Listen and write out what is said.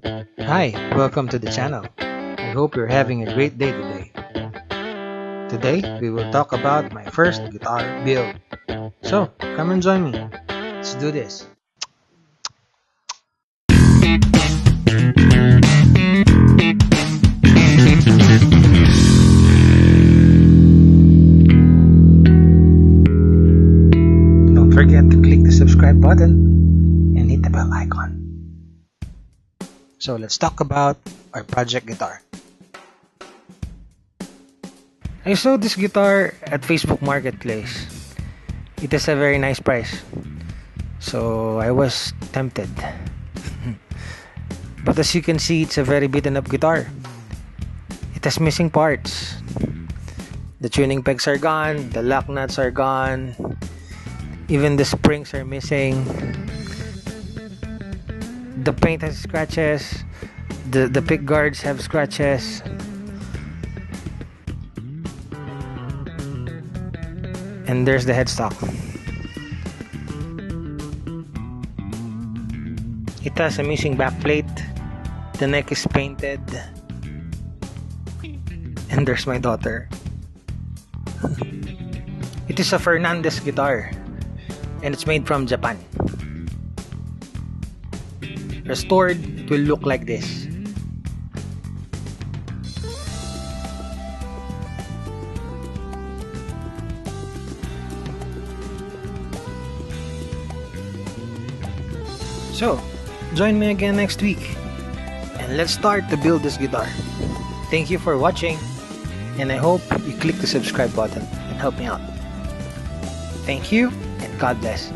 Hi, welcome to the channel. I hope you're having a great day today. Today, we will talk about my first guitar build. So, come and join me. Let's do this. Don't forget to click the subscribe button and hit the bell icon. So, let's talk about our project guitar. I saw this guitar at Facebook Marketplace. It is a very nice price. So I was tempted. But as you can see, it's a very beaten up guitar. It has missing parts. The tuning pegs are gone, the lock nuts are gone, even the springs are missing. The paint has scratches, the pick guards have scratches. And there's the headstock. It has a missing backplate. The neck is painted. And there's my daughter. It is a Fernandez guitar. And it's made from Japan. Restored, it will look like this. So, join me again next week and let's start to build this guitar. Thank you for watching and I hope you click the subscribe button and help me out. Thank you and God bless.